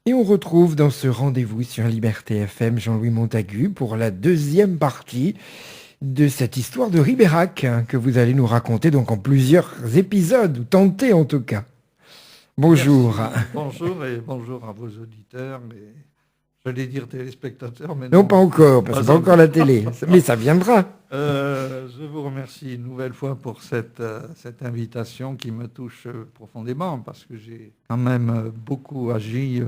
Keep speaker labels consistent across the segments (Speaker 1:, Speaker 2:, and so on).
Speaker 1: Et on retrouve dans ce rendez-vous sur Liberté FM Jean-Louis Montagu pour la deuxième partie de cette histoire de Ribérac que vous allez nous raconter donc en plusieurs épisodes, ou tenter en tout cas. Bonjour.
Speaker 2: Merci, bonjour et bonjour à vos auditeurs, mais j'allais dire téléspectateurs, mais
Speaker 1: Non,
Speaker 2: non.
Speaker 1: pas encore, parce que c'est pas encore la télé, mais ça viendra.
Speaker 2: Je vous remercie une nouvelle fois pour cette invitation qui me touche profondément, parce que j'ai quand même beaucoup agi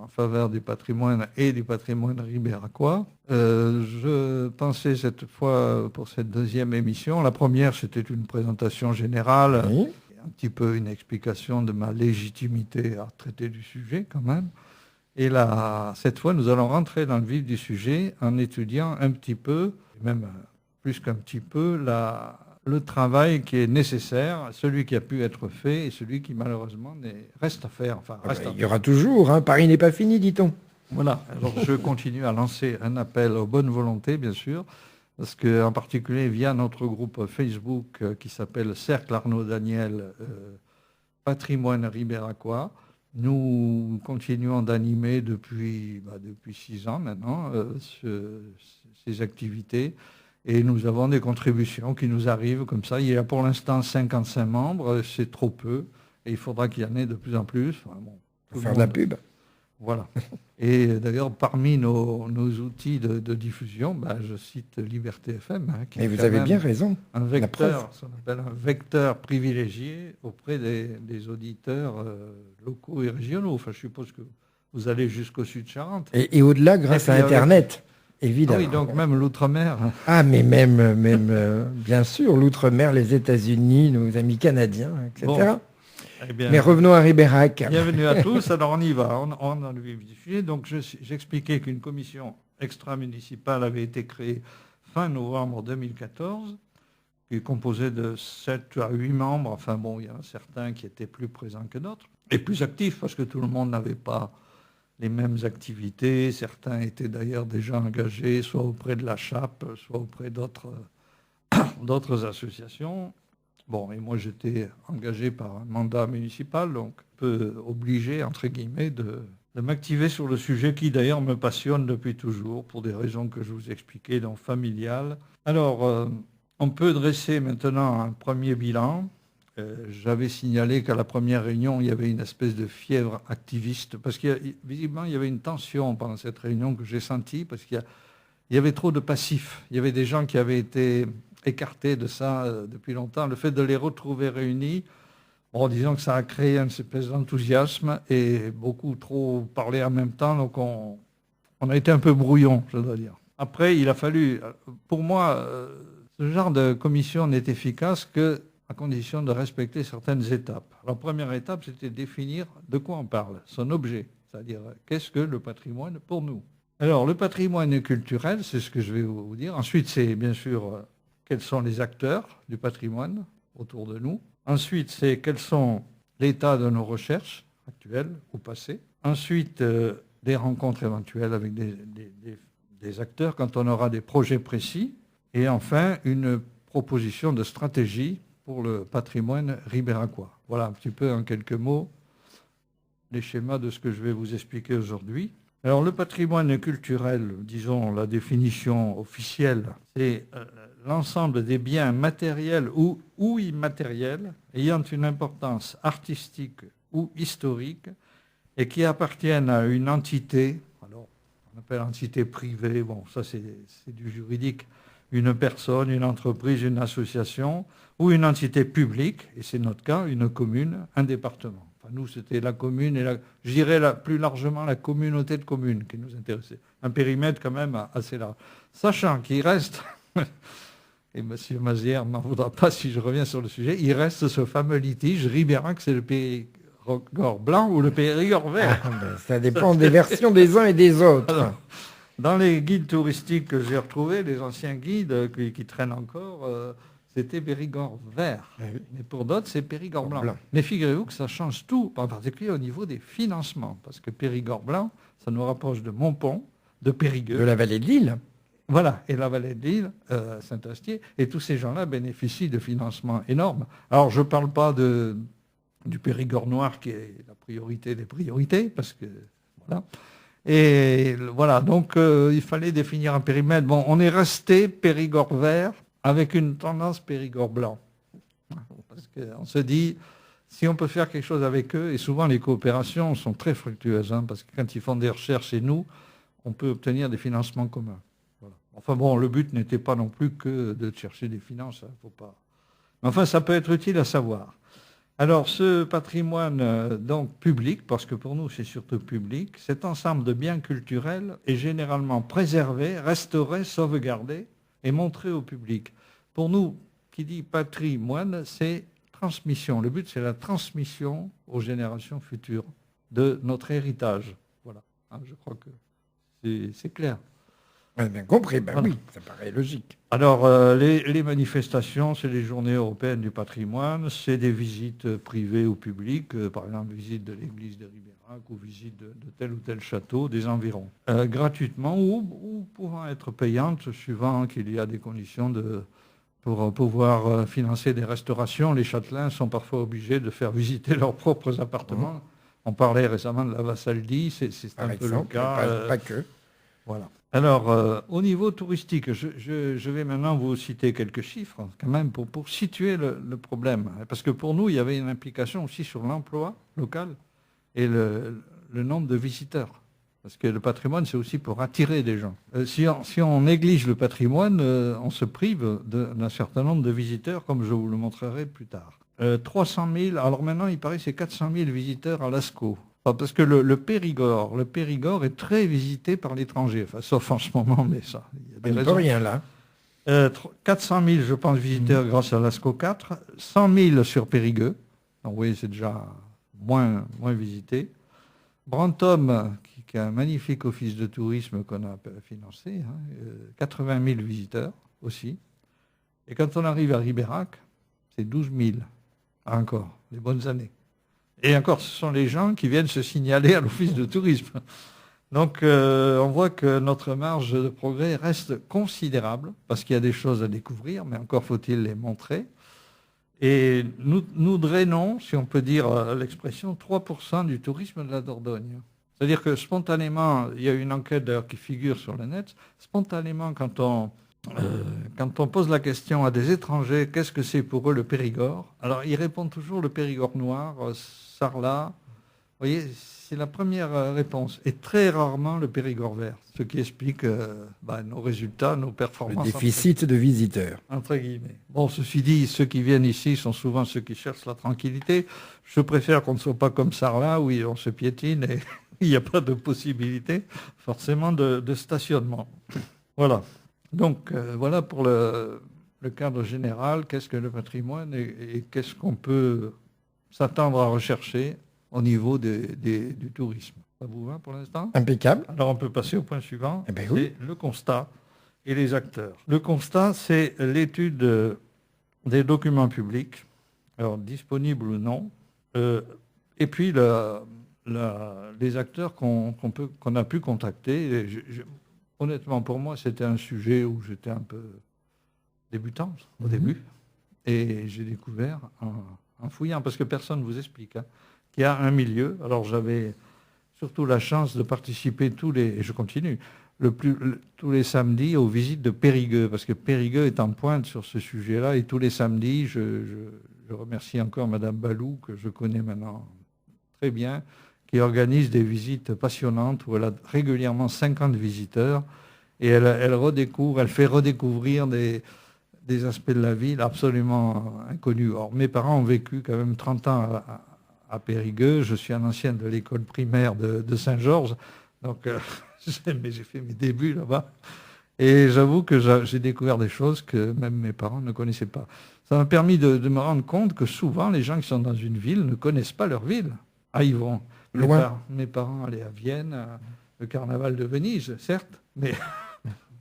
Speaker 2: en faveur du patrimoine et du patrimoine ribéracois. Je pensais cette fois, pour cette deuxième émission, la première c'était une présentation générale,
Speaker 1: Oui.
Speaker 2: un petit peu une explication de ma légitimité à traiter du sujet quand même. Et là, cette fois, nous allons rentrer dans le vif du sujet en étudiant un petit peu, même plus qu'un petit peu, le travail qui est nécessaire, celui qui a pu être fait et celui qui malheureusement reste à faire. Enfin,
Speaker 1: Il y aura toujours, hein, Paris n'est pas fini, dit-on.
Speaker 2: Voilà, alors je continue à lancer un appel aux bonnes volontés, bien sûr, parce qu'en particulier via notre groupe Facebook qui s'appelle Cercle Arnaud Daniel Patrimoine Ribéracois, nous continuons d'animer depuis 6 ans maintenant ces activités et nous avons des contributions qui nous arrivent comme ça. Il y a pour l'instant 55 membres, c'est trop peu et il faudra qu'il y en ait de plus en plus. Enfin, bon,
Speaker 1: Pour faire de la pub.
Speaker 2: Voilà. Et d'ailleurs, parmi nos outils de diffusion, je cite Liberté FM. Qui
Speaker 1: Et vous avez bien raison.
Speaker 2: Un vecteur, ce qu'on appelle un vecteur privilégié auprès des auditeurs locaux et régionaux. Enfin, je suppose que vous allez jusqu'au Sud-Charente.
Speaker 1: Et au-delà, grâce à Internet, évidemment.
Speaker 2: Ah oui, donc même l'outre-mer.
Speaker 1: Ah, mais même bien sûr, l'outre-mer, les États-Unis, nos amis canadiens, etc.
Speaker 2: Bon. Eh bien,
Speaker 1: mais revenons à Ribérac.
Speaker 2: Bienvenue à tous. Alors on y va. On dans le vif du sujet. Donc j'expliquais qu'une commission extra-municipale avait été créée fin novembre 2014, qui est composée de 7 à 8 membres. Enfin bon, il y en a certains qui étaient plus présents que d'autres et plus actifs parce que tout le monde n'avait pas les mêmes activités. Certains étaient d'ailleurs déjà engagés soit auprès de la Chape, soit auprès d'autres associations. Bon, et moi j'étais engagé par un mandat municipal, donc un peu obligé, entre guillemets, de m'activer sur le sujet qui d'ailleurs me passionne depuis toujours, pour des raisons que je vous expliquais, donc familiales. Alors, on peut dresser maintenant un premier bilan. J'avais signalé qu'à la première réunion, il y avait une espèce de fièvre activiste, parce qu'il visiblement, il y avait une tension pendant cette réunion que j'ai sentie, parce qu'il y avait trop de passifs. Il y avait des gens qui avaient été écartés de ça depuis longtemps. Le fait de les retrouver réunis, disons que ça a créé une espèce d'enthousiasme et beaucoup trop parlé en même temps, donc on a été un peu brouillon, je dois dire. Après, il a fallu, pour moi, ce genre de commission n'est efficace qu'à condition de respecter certaines étapes. La première étape, c'était définir de quoi on parle, son objet, c'est-à-dire qu'est-ce que le patrimoine pour nous. Alors, le patrimoine culturel, c'est ce que je vais vous dire. Ensuite, c'est bien sûr quels sont les acteurs du patrimoine autour de nous. Ensuite, c'est quels sont l'état de nos recherches actuelles ou passées. Ensuite, des rencontres éventuelles avec des acteurs quand on aura des projets précis. Et enfin, une proposition de stratégie pour le patrimoine ribéracois. Voilà un petit peu en quelques mots les schémas de ce que je vais vous expliquer aujourd'hui. Alors, le patrimoine culturel, disons la définition officielle, c'est l'ensemble des biens matériels ou immatériels ayant une importance artistique ou historique et qui appartiennent à une entité, alors on appelle entité privée, bon ça c'est du juridique, une personne, une entreprise, une association ou une entité publique, et c'est notre cas, une commune, un département. Nous, c'était la commune et je dirais plus largement la communauté de communes qui nous intéressait. Un périmètre quand même assez large. Sachant qu'il reste, et M. Mazière ne m'en voudra pas si je reviens sur le sujet, il reste ce fameux litige Ribérac, c'est le Périgord blanc ou le Périgord vert.
Speaker 1: Ça dépend des versions des uns et des autres.
Speaker 2: Alors, dans les guides touristiques que j'ai retrouvés, les anciens guides qui traînent encore, c'était Périgord vert. Mais pour d'autres, c'est Périgord blanc. Mais figurez-vous que ça change tout, en particulier au niveau des financements. Parce que Périgord blanc, ça nous rapproche de Montpont, de Périgueux.
Speaker 1: De la vallée de l'Île.
Speaker 2: Voilà, et la vallée de l'Île, Saint-Astier. Et tous ces gens-là bénéficient de financements énormes. Alors, je ne parle pas du Périgord noir, qui est la priorité des priorités, parce que Voilà. Et voilà, donc il fallait définir un périmètre. Bon, on est resté Périgord vert avec une tendance Périgord blanc. Parce qu'on se dit, si on peut faire quelque chose avec eux, et souvent les coopérations sont très fructueuses, parce que quand ils font des recherches chez nous, on peut obtenir des financements communs. Voilà. Enfin bon, le but n'était pas non plus que de chercher des finances, faut pas. Mais enfin, ça peut être utile à savoir. Alors, ce patrimoine donc public, parce que pour nous c'est surtout public, cet ensemble de biens culturels est généralement préservé, restauré, sauvegardé et montré au public. Pour nous, qui dit patrimoine, c'est transmission. Le but, c'est la transmission aux générations futures de notre héritage. Voilà. Je crois que c'est clair.
Speaker 1: On a bien compris, ben
Speaker 2: Voilà.
Speaker 1: oui, ça paraît logique.
Speaker 2: Alors, les manifestations, c'est les journées européennes du patrimoine, c'est des visites privées ou publiques, par exemple, visite de l'église de Ribérac ou visite de tel ou tel château des environs, gratuitement ou pouvant être payantes, suivant qu'il y a des conditions pour pouvoir financer des restaurations. Les châtelains sont parfois obligés de faire visiter leurs propres appartements. On parlait récemment de la Vassaldi, c'est
Speaker 1: Par
Speaker 2: un peu
Speaker 1: exemple,
Speaker 2: le cas.
Speaker 1: pas que.
Speaker 2: Voilà. Alors, au niveau touristique, je vais maintenant vous citer quelques chiffres, quand même, pour situer le problème. Parce que pour nous, il y avait une implication aussi sur l'emploi local et le nombre de visiteurs. Parce que le patrimoine, c'est aussi pour attirer des gens. Si on néglige le patrimoine, on se prive d'un certain nombre de visiteurs, comme je vous le montrerai plus tard. 300 000, alors maintenant, il paraît que c'est 400 000 visiteurs à Lascaux. Parce que le Périgord est très visité par l'étranger, enfin, sauf en ce moment, mais ça, il y a des
Speaker 1: Il n'y a
Speaker 2: raisons.
Speaker 1: rien là.
Speaker 2: 400 000, je pense, visiteurs grâce à Lascaux 4, 100 000 sur Périgueux, donc vous voyez, c'est déjà moins visité. Brantôme, qui a un magnifique office de tourisme qu'on a financé, 80 000 visiteurs aussi. Et quand on arrive à Ribérac, c'est 12 000, encore, les bonnes années. Et encore, ce sont les gens qui viennent se signaler à l'office de tourisme. Donc, on voit que notre marge de progrès reste considérable, parce qu'il y a des choses à découvrir, mais encore faut-il les montrer. Et nous drainons, si on peut dire l'expression, 3% du tourisme de la Dordogne. C'est-à-dire que spontanément, il y a une enquête d'ailleurs qui figure sur le net, spontanément, quand on pose la question à des étrangers, qu'est-ce que c'est pour eux le Périgord? Alors, ils répondent toujours le Périgord noir, Sarlat. Vous voyez, c'est la première réponse. Et très rarement le Périgord vert, ce qui explique nos résultats, nos performances.
Speaker 1: Le déficit de visiteurs.
Speaker 2: Entre guillemets. Bon, ceci dit, ceux qui viennent ici sont souvent ceux qui cherchent la tranquillité. Je préfère qu'on ne soit pas comme Sarlat, où on se piétine et il n'y a pas de possibilité forcément de stationnement. Voilà. Donc, voilà pour le cadre général, qu'est-ce que le patrimoine et qu'est-ce qu'on peut s'attendre à rechercher au niveau du tourisme. Ça vous va pour l'instant?
Speaker 1: Impeccable.
Speaker 2: Alors, on peut passer au point suivant,
Speaker 1: Ben oui.
Speaker 2: c'est le constat et les acteurs. Le constat, c'est l'étude des documents publics, alors disponibles ou non, et puis les acteurs qu'on a pu contacter. Honnêtement, pour moi, c'était un sujet où j'étais un peu débutant au début. Et j'ai découvert, en fouillant, parce que personne ne vous explique, qu'il y a un milieu. Alors j'avais surtout la chance de participer et je continue, tous les samedis aux visites de Périgueux, parce que Périgueux est en pointe sur ce sujet-là. Et tous les samedis, je remercie encore Madame Balou, que je connais maintenant très bien, qui organise des visites passionnantes où elle a régulièrement 50 visiteurs et elle fait redécouvrir des aspects de la ville absolument inconnus. Or, mes parents ont vécu quand même 30 ans à Périgueux. Je suis un ancien de l'école primaire de Saint-Georges, donc j'ai fait mes débuts là-bas. Et j'avoue que j'ai découvert des choses que même mes parents ne connaissaient pas. Ça m'a permis de me rendre compte que souvent, les gens qui sont dans une ville ne connaissent pas leur ville. Ils vont. Mes parents allaient à Vienne, le carnaval de Venise, certes, mais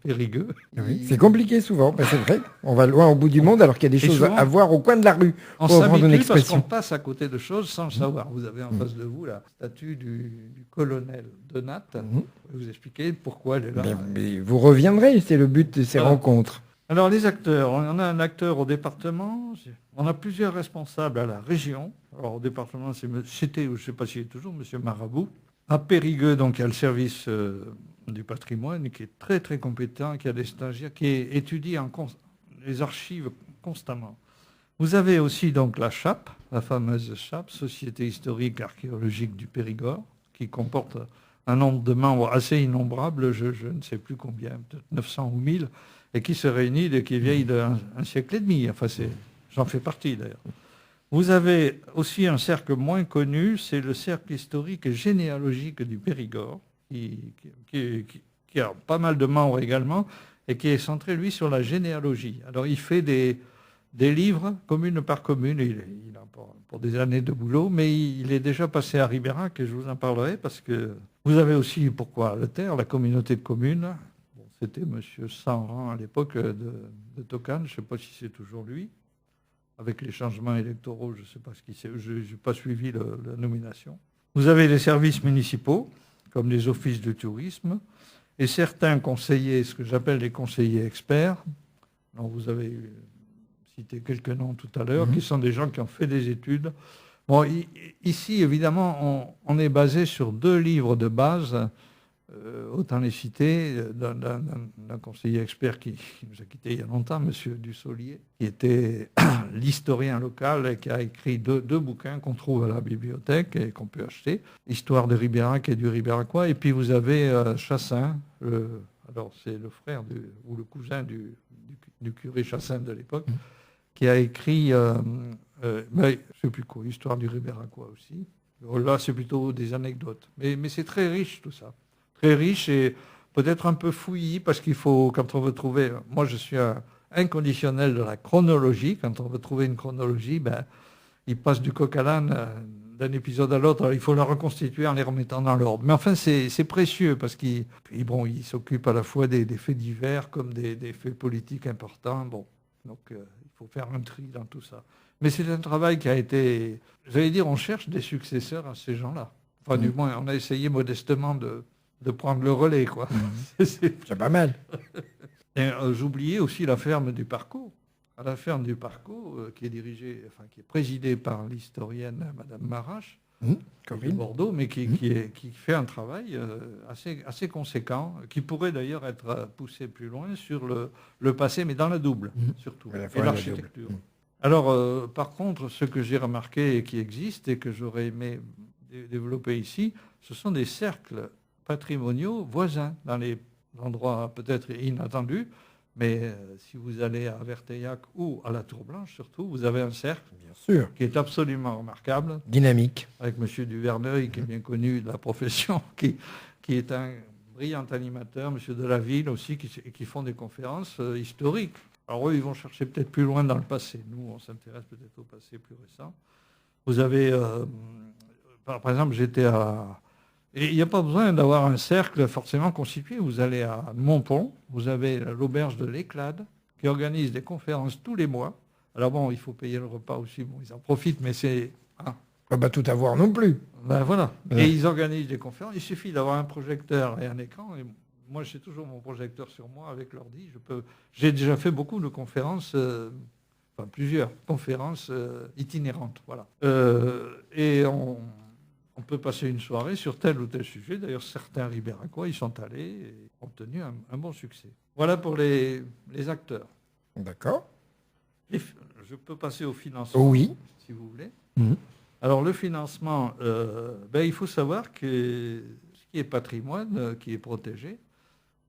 Speaker 2: Périgueux.
Speaker 1: Oui. C'est compliqué souvent, c'est vrai. On va loin au bout du monde alors qu'il y a des choses
Speaker 2: souvent,
Speaker 1: à voir au coin de la rue.
Speaker 2: On s'habitue parce qu'on passe à côté de choses sans le savoir. Vous avez en face de vous la statue du colonel Donat. Vous expliquez pourquoi elle est là.
Speaker 1: Mais vous reviendrez, c'est le but de ces rencontres.
Speaker 2: Alors les acteurs, on a un acteur au département, on a plusieurs responsables à la région. Alors au département, c'était, je ne sais pas s'il est toujours, M. Marabout. À Périgueux, donc, il y a le service du patrimoine qui est très, très compétent, qui a des stagiaires, qui étudie les archives constamment. Vous avez aussi donc la CHAP, la fameuse CHAP, Société historique archéologique du Périgord, qui comporte un nombre de membres assez innombrable, je ne sais plus combien, peut-être 900 ou 1000, et qui se réunit et qui est vieille d'un siècle et demi. Enfin, j'en fais partie d'ailleurs. Vous avez aussi un cercle moins connu, c'est le cercle historique et généalogique du Périgord, qui a pas mal de membres également, et qui est centré, lui, sur la généalogie. Alors, il fait des livres, commune par commune, il a pour des années de boulot, mais il est déjà passé à Ribérac, et je vous en parlerai, parce que vous avez aussi, pourquoi le taire, la communauté de communes. Bon, c'était M. Sanran à l'époque de Tocane, je ne sais pas si c'est toujours lui. Avec les changements électoraux, je ne sais pas ce qui c'est, je n'ai pas suivi la nomination. Vous avez les services municipaux, comme les offices de tourisme, et certains conseillers, ce que j'appelle les conseillers experts. Alors vous avez cité quelques noms tout à l'heure, qui sont des gens qui ont fait des études. Bon, ici, évidemment, on est basé sur 2 livres de base, autant les citer, d'un conseiller expert qui nous a quittés il y a longtemps, M. Dussolier, qui était l'historien local et qui a écrit deux bouquins qu'on trouve à la bibliothèque et qu'on peut acheter, Histoire de Ribérac et du Ribéracois. Et puis vous avez Chassin, alors c'est le frère ou le cousin du curé Chassin de l'époque, qui a écrit, je ne sais plus quoi, Histoire du Ribéracois aussi. Là, c'est plutôt des anecdotes. Mais c'est très riche tout ça. Très riche et peut-être un peu fouillis, parce qu'il faut, quand on veut trouver... Moi, je suis un inconditionnel de la chronologie. Quand on veut trouver une chronologie, il passe du coq à l'âne d'un épisode à l'autre. Alors, il faut la reconstituer en les remettant dans l'ordre. Mais enfin, c'est précieux, parce qu'il s'occupe à la fois des faits divers comme des faits politiques importants. Bon, donc il faut faire un tri dans tout ça. Mais c'est un travail qui a été... J'allais dire, on cherche des successeurs à ces gens-là. Enfin, du moins, on a essayé modestement de prendre le relais, quoi.
Speaker 1: C'est pas mal.
Speaker 2: J'oubliais aussi la ferme du Parcours. À la ferme du Parcours, qui est présidée par l'historienne Madame Marache, de Bordeaux, mais qui fait un travail assez conséquent, qui pourrait d'ailleurs être poussé plus loin sur le passé, mais dans la double, surtout, et l'architecture. Alors, par contre, ce que j'ai remarqué et qui existe et que j'aurais aimé développer ici, ce sont des cercles patrimoniaux voisins dans les endroits peut-être inattendus, mais si vous allez à Verteillac ou à la Tour Blanche surtout, vous avez un cercle
Speaker 1: bien sûr
Speaker 2: qui est absolument remarquable,
Speaker 1: dynamique,
Speaker 2: avec M. Duverneuil qui est bien connu de la profession, qui est un brillant animateur, M. Delaville aussi, qui font des conférences historiques. Alors eux, ils vont chercher peut-être plus loin dans le passé. Nous, on s'intéresse peut-être au passé plus récent. Vous avez, par exemple, j'étais à... Et il n'y a pas besoin d'avoir un cercle forcément constitué. Vous allez à Montpont, vous avez l'auberge de l'Éclade, qui organise des conférences tous les mois. Alors bon, il faut payer le repas aussi, bon, ils en profitent, mais c'est...
Speaker 1: Pas tout avoir non plus.
Speaker 2: Voilà. Et ils organisent des conférences. Il suffit d'avoir un projecteur et un écran. Et moi, j'ai toujours mon projecteur sur moi avec l'ordi. J'ai déjà fait beaucoup de conférences, plusieurs conférences itinérantes. Voilà. Et on peut passer une soirée sur tel ou tel sujet. D'ailleurs, certains Ribéracois, ils sont allés et ont obtenu un bon succès. Voilà pour les acteurs.
Speaker 1: D'accord.
Speaker 2: Je peux passer au financement, si vous voulez. Alors, le financement, il faut savoir que ce qui est patrimoine, qui est protégé,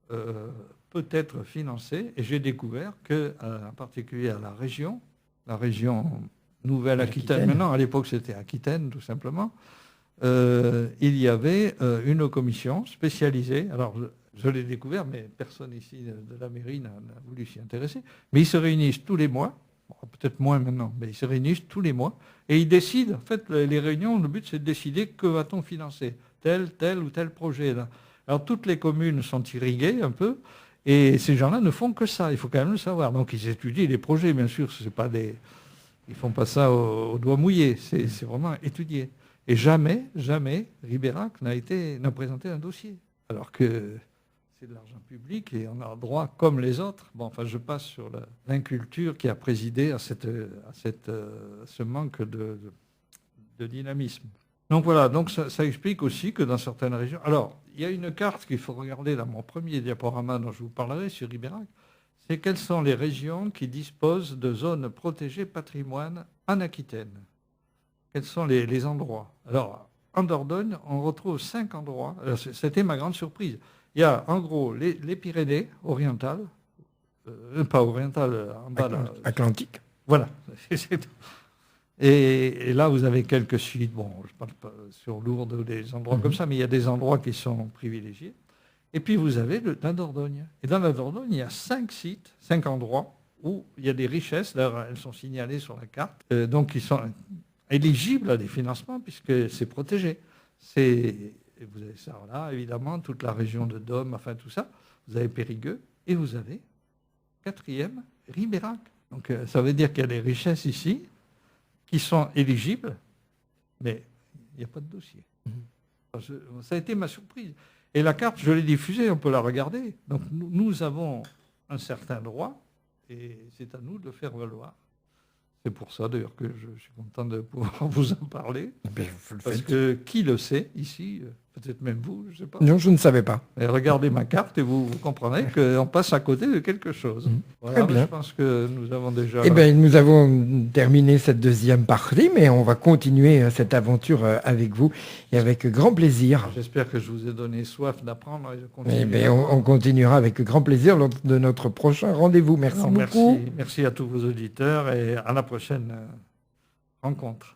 Speaker 2: peut être financé. Et j'ai découvert qu'en particulier à la région Nouvelle-Aquitaine, maintenant, à l'époque, c'était Aquitaine, tout simplement, il y avait une commission spécialisée. Alors, je l'ai découvert, mais personne ici de la mairie n'a voulu s'y intéresser. Mais ils se réunissent tous les mois, peut-être moins maintenant, mais ils se réunissent tous les mois, et ils décident, en fait, les réunions, le but c'est de décider que va-t-on financer, tel ou tel projet. Là. Alors, toutes les communes sont irriguées un peu, et ces gens-là ne font que ça, il faut quand même le savoir. Donc, ils étudient les projets, bien sûr, c'est pas ils ne font pas ça au doigt mouillé, c'est vraiment étudié. Et jamais Ribérac n'a présenté un dossier. Alors que c'est de l'argent public et on a droit, comme les autres. Bon, enfin, je passe sur l'inculture qui a présidé à ce manque de dynamisme. Donc voilà, donc ça explique aussi que dans certaines régions... Alors, il y a une carte qu'il faut regarder dans mon premier diaporama dont je vous parlerai sur Ribérac, c'est quelles sont les régions qui disposent de zones protégées patrimoine en Aquitaine. Quels sont les endroits? Alors, en Dordogne, on retrouve 5 endroits. C'était ma grande surprise. Il y a en gros les Pyrénées orientales, pas orientales, en bas là.
Speaker 1: Atlantique.
Speaker 2: Voilà. Et là, vous avez quelques sites, bon, je ne parle pas sur Lourdes ou des endroits comme ça, mais il y a des endroits qui sont privilégiés. Et puis vous avez la Dordogne. Et dans la Dordogne, il y a 5 sites, 5 endroits où il y a des richesses, d'ailleurs elles sont signalées sur la carte, donc qui sont éligibles à des financements puisque c'est protégé. Vous avez ça là, évidemment, toute la région de Dôme, enfin tout ça. Vous avez Périgueux et vous avez, 4e, Ribérac. Donc ça veut dire qu'il y a des richesses ici qui sont éligibles, mais il n'y a pas de dossier. Ça a été ma surprise. Et la carte, je l'ai diffusée, on peut la regarder. Donc nous avons un certain droit, et c'est à nous de le faire valoir. C'est pour ça d'ailleurs que je suis content de pouvoir vous en parler. Parce que qui le sait ici, peut-être même vous, je ne sais pas.
Speaker 1: Non, je ne savais pas.
Speaker 2: Et regardez ma carte et vous comprendrez qu'on passe à côté de quelque chose. Voilà,
Speaker 1: Très bien.
Speaker 2: je pense que nous avons déjà...
Speaker 1: Eh bien, nous avons terminé cette deuxième partie, mais on va continuer cette aventure avec vous et avec grand plaisir.
Speaker 2: J'espère que je vous ai donné soif d'apprendre et de continuer.
Speaker 1: Eh bien, on continuera avec grand plaisir lors de notre prochain rendez-vous. Merci beaucoup.
Speaker 2: Merci à tous vos auditeurs et à la prochaine rencontre.